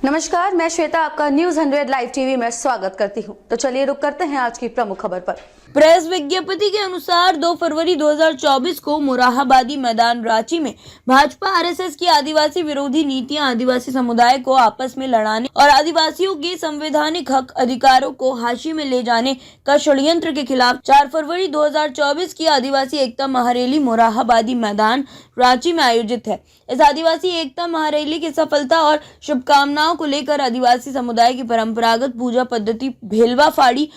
नमस्कार, मैं श्वेता आपका न्यूज 100 लाइव टीवी में स्वागत करती हूं। तो चलिए रुक करते हैं आज की प्रमुख खबर पर। प्रेस विज्ञप्ति के अनुसार 2 फरवरी 2024 को मोरहाबादी मैदान रांची में भाजपा आरएसएस की आदिवासी विरोधी नीतियां आदिवासी समुदाय को आपस में लड़ाने और आदिवासियों के संवैधानिक हक अधिकारों को हाशिए में ले जाने का षड्यंत्र के खिलाफ 4 फरवरी 2024 की आदिवासी एकता महारैली मोरहाबादी मैदान रांची में आयोजित है। इस आदिवासी एकता महारैली की सफलता और शुभकामनाओं को लेकर आदिवासी समुदाय की परंपरागत पूजा पद्धति भेलवा फाड़ी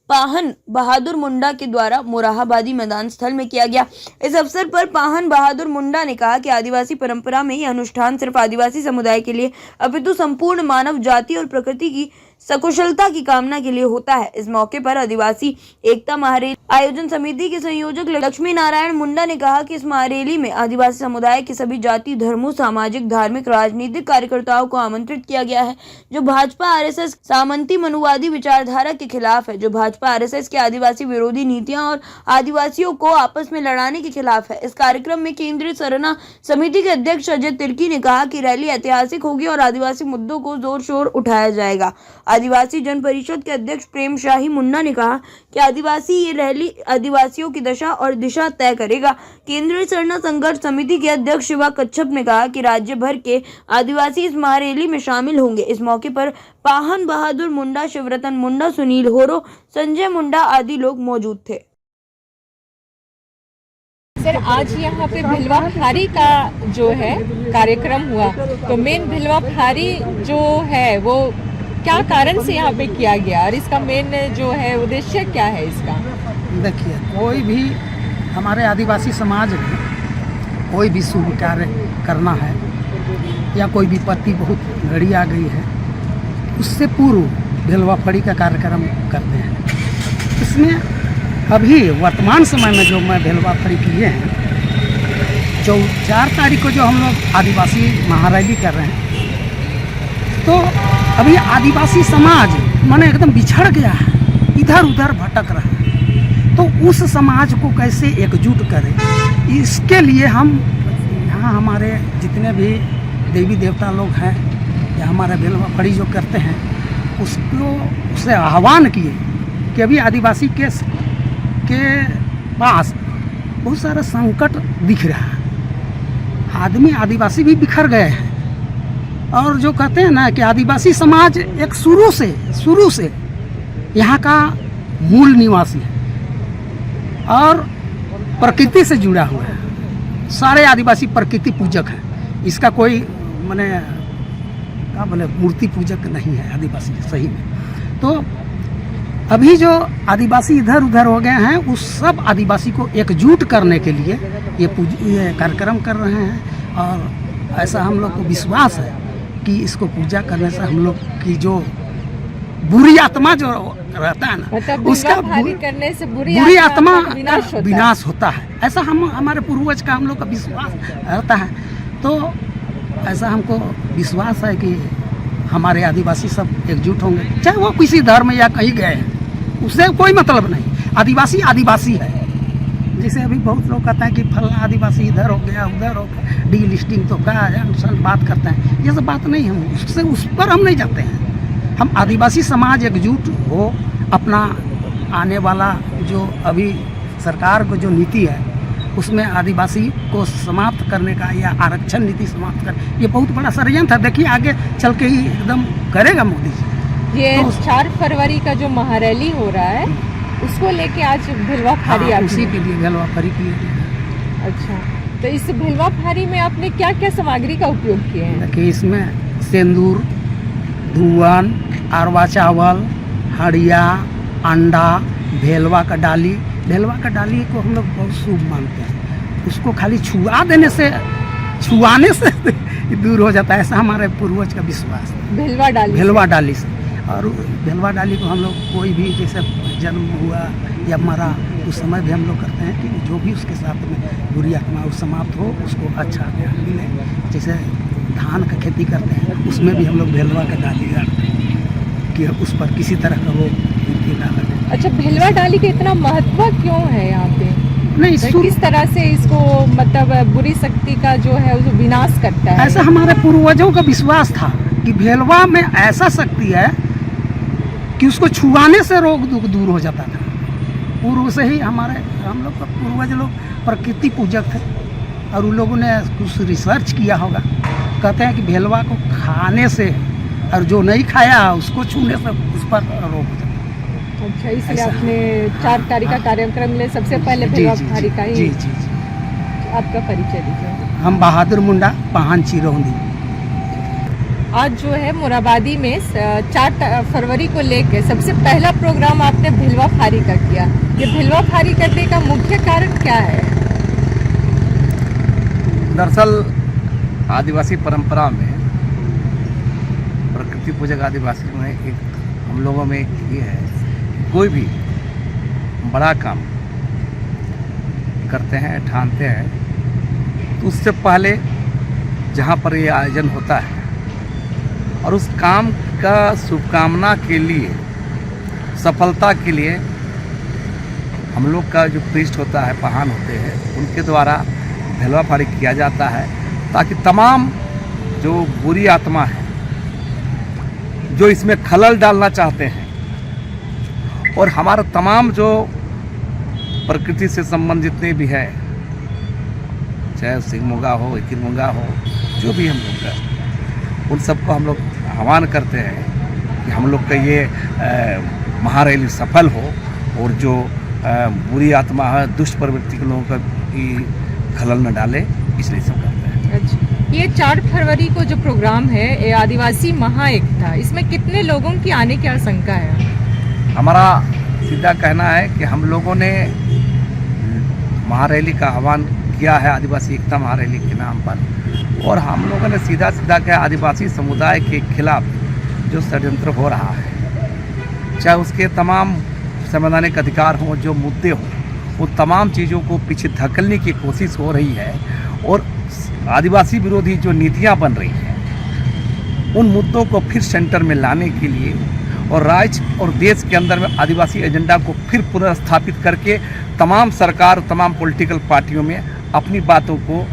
पाहन बहादुर मुंडा के द्वारा मोरहाबादी मैदान स्थल में किया गया। इस अवसर पर पाहन बहादुर मुंडा ने कहा कि आदिवासी परंपरा में यह अनुष्ठान सिर्फ आदिवासी समुदाय के लिए अपितु संपूर्ण मानव जाति और प्रकृति की सकुशलता की कामना के लिए होता है। इस मौके पर आदिवासी एकता महारैली आयोजन समिति के संयोजक लक्ष्मी नारायण मुंडा ने कहा कि इस महारैली में आदिवासी समुदाय के सभी जाति, धर्मों, सामाजिक, धार्मिक, राजनीतिक कार्यकर्ताओं को आमंत्रित किया गया है जो भाजपा आरएसएस सामंती मनुवादी विचारधारा के खिलाफ है, जो भाजपा आरएसएस के आदिवासी विरोधी नीतियां और आदिवासियों को आपस में लड़ाने के खिलाफ है। इस कार्यक्रम में केंद्रीय सरना समिति के अध्यक्ष अजय तिर्की ने कहा कि रैली ऐतिहासिक होगी और आदिवासी मुद्दों को जोर शोर उठाया जाएगा। आदिवासी जन परिषद के अध्यक्ष प्रेम शाही मुन्ना ने कहा कि ये रैली आदिवासियों की दशा और दिशा तय करेगा। केंद्रीय सरना संघर्ष समिति के अध्यक्ष शिवा कच्छप ने कहा कि राज्य भर के आदिवासी इस महारैली में शामिल होंगे। इस मौके पर पाहन बहादुर मुंडा, शिवरतन मुंडा, सुनील होरो, संजय मुंडा आदि लोग मौजूद थे। सर, आज यहाँ पे भिलवा फारी का जो है कार्यक्रम हुआ, तो मेन भिलवा फारी जो है वो क्या कारण से यहाँ पे किया गया और इसका मेन जो है उद्देश्य क्या है इसका? देखिए, कोई भी हमारे आदिवासी समाज में कोई भी शुभ कार्य करना है या कोई विपत्ति बहुत घड़ी आ गई है, उससे पूर्व भिलवा फड़ी का कार्यक्रम करते हैं। इसमें अभी वर्तमान समय में जो मैं भिलवा फड़ी किए हैं, जो 4 तारीख को जो हम लोग आदिवासी महारैली कर रहे हैं, तो अभी आदिवासी समाज माने एकदम बिछड़ गया है, इधर उधर भटक रहा है। तो उस समाज को कैसे एकजुट करें, इसके लिए हम यहाँ हमारे जितने भी देवी देवता लोग हैं या हमारे भिलवा फड़ी जो करते हैं, उससे आह्वान किए कि अभी आदिवासी के पास बहुत सारा संकट दिख रहा है। आदिवासी भी बिखर गए हैं और जो कहते हैं ना कि आदिवासी समाज एक शुरू से यहाँ का मूल निवासी है और प्रकृति से जुड़ा हुआ है। सारे आदिवासी प्रकृति पूजक हैं। इसका कोई माने क्या बोले मूर्ति पूजक नहीं है आदिवासी सही में। तो अभी जो आदिवासी इधर उधर हो गए हैं, उस सब आदिवासी को एकजुट करने के लिए ये कार्यक्रम कर रहे हैं। और ऐसा हम लोग को विश्वास है कि इसको पूजा करने से हम लोग की जो बुरी आत्मा जो रहता है ना, मतलब उसका करने से बुरी आत्मा का विनाश होता है। ऐसा हमारे पूर्वज का हम लोग का विश्वास रहता है। तो ऐसा हमको विश्वास है कि हमारे आदिवासी सब एकजुट होंगे, चाहे वो किसी धर्म या कहीं गए हैं, उससे कोई मतलब नहीं। आदिवासी है। जैसे अभी बहुत लोग कहते हैं कि फला आदिवासी इधर हो गया उधर हो गया, डी लिस्टिंग तो क्या बात करते हैं, ये सब बात नहीं। हम उस पर हम नहीं जाते हैं। हम आदिवासी समाज एकजुट हो, अपना आने वाला जो अभी सरकार को जो नीति है उसमें आदिवासी को समाप्त करने का या आरक्षण नीति समाप्त कर, ये बहुत बड़ा षड्यंत्र है। देखिए आगे चल के ही एकदम करेगा मोदी जी। ये तो 4 फरवरी का जो महारैली हो रहा है उसको लेके आज भिलवा फारी उसी के लिए भिलवा फारी की। अच्छा, तो इस भिलवा फारी में आपने क्या क्या सामग्री का उपयोग किए हैं? देखिए, इसमें सिंदूर, धुआं, अरवा चावल, हड़िया, अंडा, भेलवा का डाली को हम लोग बहुत शुभ मानते हैं। उसको खाली छुआने से दूर हो जाता है, ऐसा हमारे पूर्वज का विश्वास है। भेलवा डाली से। और भेलवा डाली को हम लोग कोई भी जैसे जन्म हुआ या मरा, उस समय भी हम लोग करते हैं कि जो भी उसके साथ में बुरी आत्मा समाप्त हो, उसको अच्छा ज्ञान मिले। जैसे धान का खेती करते हैं, उसमें भी हम लोग भेलवा का डाली डालते हैं कि उस पर किसी तरह का वो ना लगे। अच्छा, भिलवा डाली का इतना महत्व क्यों है यहाँ पे? नहीं, किस तरह से इसको मतलब बुरी शक्ति का जो है उसको विनाश करता है? ऐसा हमारे पूर्वजों का विश्वास था कि भेलवा में ऐसा शक्ति है कि उसको छुआने से रोग दूर हो जाता था। पूर्व से ही हम लोग का पूर्वज लोग प्रकृति पूजक थे और उन लोगों ने कुछ रिसर्च किया होगा। कहते हैं कि भेलवा को खाने से और जो नहीं खाया उसको छूने से उस पर रोग हो जाता है। अच्छा, इसलिए ऐसा। आपने 4 तारीख का कार्यक्रम में सबसे पहले जी, भेलवा जी, भारी का ही जी जी जी। आपका परिचय दीजिए। हम बहादुर मुंडा पाहन चिरौंदी। आज जो है मोराबादी में 4 फरवरी को लेकर सबसे पहला प्रोग्राम आपने भिलवा फारी का किया। ये भिलवा फारी करने का मुख्य कारण क्या है? दरअसल आदिवासी परंपरा में प्रकृति पूजक आदिवासी में एक हम लोगों में ये है कि कोई भी बड़ा काम करते हैं ठानते हैं तो उससे पहले जहाँ पर ये आयोजन होता है और उस काम का शुभकामना के लिए सफलता के लिए हम लोग का जो प्रीस्ट होता है पहान होते हैं उनके द्वारा भेलवा फारी किया जाता है ताकि तमाम जो बुरी आत्मा है जो इसमें खलल डालना चाहते हैं और हमारा तमाम जो प्रकृति से संबंध जितने भी है चाहे सिंगमुंगा हो इकिरमुंगा हो जो भी हम लोग का उन सबको हम लोग आह्वान करते हैं कि हम लोग का ये महारैली सफल हो और जो बुरी आत्मा है दुष्ट प्रवृत्ति के लोगों का खलल न डाले इसलिए सब करते हैं। अच्छा, ये 4 फरवरी को जो प्रोग्राम है ये आदिवासी महाएकता, इसमें कितने लोगों की आने की आशंका है? हमारा सीधा कहना है कि हम लोगों ने महारैली का आह्वान किया है आदिवासी एकता महारैली के नाम पर और हम लोगों ने सीधा कहा आदिवासी समुदाय के खिलाफ जो षड्यंत्र हो रहा है चाहे उसके तमाम संवैधानिक अधिकार हों जो मुद्दे हों वो तमाम चीज़ों को पीछे धकेलने की कोशिश हो रही है और आदिवासी विरोधी जो नीतियां बन रही हैं उन मुद्दों को फिर सेंटर में लाने के लिए और राज्य और देश के अंदर में आदिवासी एजेंडा को फिर पुनर्स्थापित करके तमाम सरकार तमाम पॉलिटिकल पार्टियों में अपनी बातों को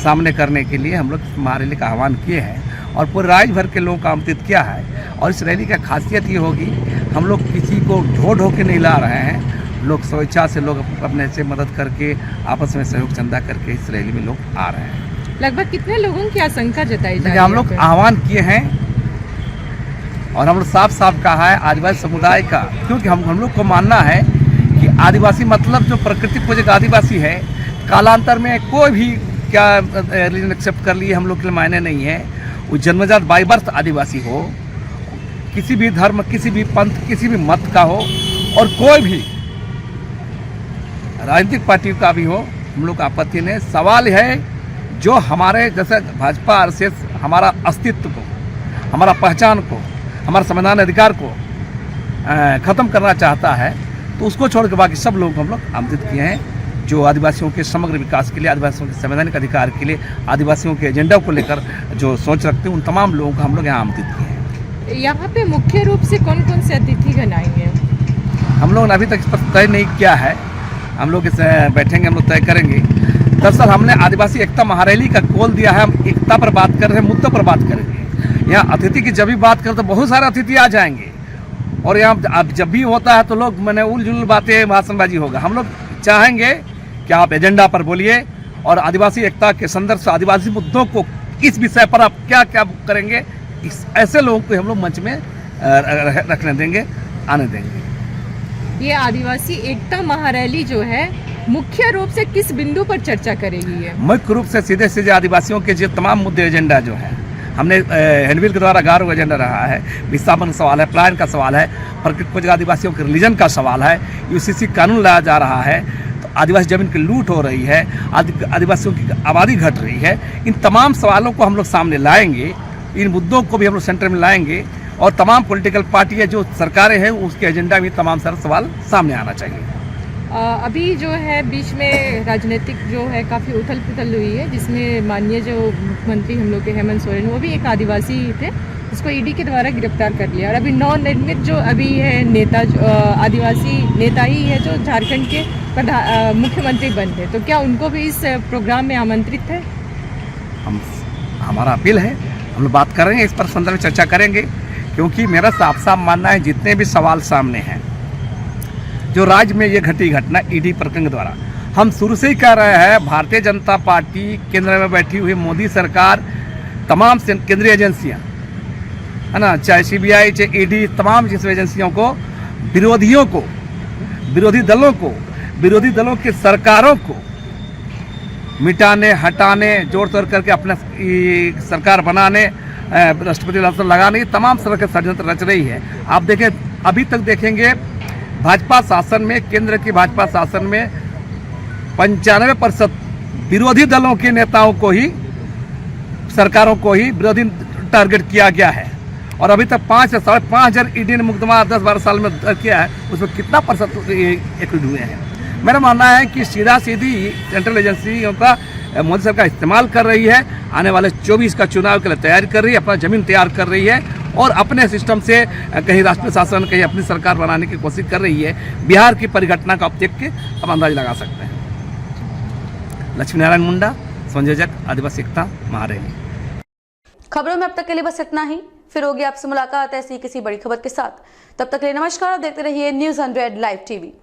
सामने करने के लिए हम लोग महारैली का आह्वान किए हैं और पूरे राज्य भर के लोगों को आमंत्रित किया है। और इस रैली का खासियत ये होगी हम लोग किसी को ढो के नहीं ला रहे हैं, लोग स्वेच्छा से लोग अपने से मदद करके आपस में सहयोग चंदा करके इस रैली में लोग आ रहे हैं। लगभग कितने लोगों की आशंका जताई जा रही है? हम लोग आह्वान किए हैं और हम लोग साफ कहा है आदिवासी समुदाय का, क्योंकि हम लोग को मानना है कि आदिवासी मतलब जो प्रकृति पूजक आदिवासी है कालांतर में कोई भी क्या रिलीजन एक्सेप्ट कर लिए हम लोग के लिए मायने नहीं है। वो जन्मजात बाय बर्थ आदिवासी हो, किसी भी धर्म किसी भी पंथ किसी भी मत का हो और कोई भी राजनीतिक पार्टी का भी हो, हम लोग आपत्ति नहीं। सवाल है जो हमारे जैसे भाजपा आरएसएस हमारा अस्तित्व को हमारा पहचान को हमारा संवैधानिक अधिकार को ख़त्म करना चाहता है तो उसको छोड़ के बाकी सब लोगों को हम लोग आमंत्रित किए हैं जो आदिवासियों के समग्र विकास के लिए आदिवासियों के संवैधानिक अधिकार के लिए आदिवासियों के एजेंडा को लेकर जो सोच रखते हैं उन तमाम लोगों को हम लोग यहाँ आमंत्रित किए हैं। यहाँ पे मुख्य रूप से कौन कौन से अतिथिगण आएंगे? हम लोगों ने अभी तक इस पर तय नहीं किया है, हम लोग इस बैठेंगे हम लोग तय करेंगे। दरअसल हमने आदिवासी एकता महारैली का कॉल दिया है, हम एकता पर बात कर रहे हैं, मुद्दों पर बात करेंगे। यहाँ अतिथि की जब भी बात करें तो बहुत सारे अतिथि आ जाएंगे और यहाँ जब भी होता है तो लोग मैंने उलझुल बातें भाषणबाजी होगा। हम लोग चाहेंगे कि आप एजेंडा पर बोलिए और आदिवासी एकता के संदर्भ से आदिवासी मुद्दों को इस विषय पर आप क्या क्या करेंगे, ऐसे लोगों को हम लोग मंच में रखने देंगे, आने देंगे। ये आदिवासी एकता महारैली जो है मुख्य रूप से किस बिंदु पर चर्चा करेगी? ये मुख्य रूप से सीधे सीधे आदिवासियों के जो तमाम मुद्दे एजेंडा जो है हमने हैंडबिल के द्वारा गारो एजेंडा रहा है, विस्थापन का सवाल है, पलायन का सवाल है, प्रकृति पूजक आदिवासियों के रिलीजन का सवाल है, यूसीसी कानून लाया जा रहा है, तो आदिवासी जमीन की लूट हो रही है, आदिवासियों की आबादी घट रही है। इन तमाम सवालों को हम लोग सामने लाएंगे, इन मुद्दों को भी हम लोग सेंटर में लाएंगे और तमाम पॉलिटिकल पार्टियाँ जो सरकारें हैं उसके एजेंडा में तमाम सारे सवाल सामने आना चाहिए। अभी जो है बीच में राजनीतिक जो है काफ़ी उथल पुथल हुई है जिसमें माननीय जो मुख्यमंत्री हम लोग के हेमंत सोरेन वो भी एक आदिवासी ही थे, उसको ईडी के द्वारा गिरफ्तार कर लिया। और अभी नवनिर्मित जो अभी है नेता जो आदिवासी नेता ही है जो झारखंड के मुख्यमंत्री बन गए, तो क्या उनको भी इस प्रोग्राम में आमंत्रित है? हमारा अपील है हम लोग बात करेंगे, इस पर संदर्भ में चर्चा करेंगे, क्योंकि मेरा साफ साफ मानना है जितने भी सवाल सामने हैं, जो राज्य में ये घटी घटना ईडी प्रकरण द्वारा, हम शुरू से ही कह रहे हैं, भारतीय जनता पार्टी केंद्र में बैठी हुई मोदी सरकार, तमाम केंद्रीय एजेंसियां है ना, चाहे सीबीआई चाहे ईडी, तमाम जिस एजेंसियों को, विरोधियों को, विरोधी दलों की सरकारों को मिटाने, हटाने, जोड़ तोड़ करके अपने सरकार बनाने, राष्ट्रपति शासन लगाने, तमाम तरह के षड्यंत्र रच रही है। आप देखें, अभी तक देखेंगे भाजपा शासन में, केंद्र की भाजपा शासन में 95% विरोधी दलों के नेताओं को ही, सरकारों को ही विरोधी टारगेट किया गया है। और अभी तक 5 से 5,500 ईडी ने मुकदमा 10-12 साल में दर्ज किया है, उसमें कितना % एक्टिव हुए हैं। मेरा मानना है कि सीधा सीधी सेंट्रल एजेंसियों का मोदी सरकार इस्तेमाल कर रही है, आने वाले 24 का चुनाव के लिए तैयारी कर रही है, अपना जमीन तैयार कर रही है और अपने सिस्टम से कहीं राष्ट्रीय शासन, कहीं अपनी सरकार बनाने की कोशिश कर रही है। बिहार की परिघटना का आप देख के हम अंदाज लगा सकते हैं। लक्ष्मी नारायण मुंडा, संयोजक, आदिवासी एकता महारैली। खबरों में अब तक के लिए बस इतना ही। फिर होगी आपसे मुलाकात ऐसी किसी बड़ी खबर के साथ। तब तक के लिए नमस्कार और देखते रहिए न्यूज़ 100 लाइव टीवी।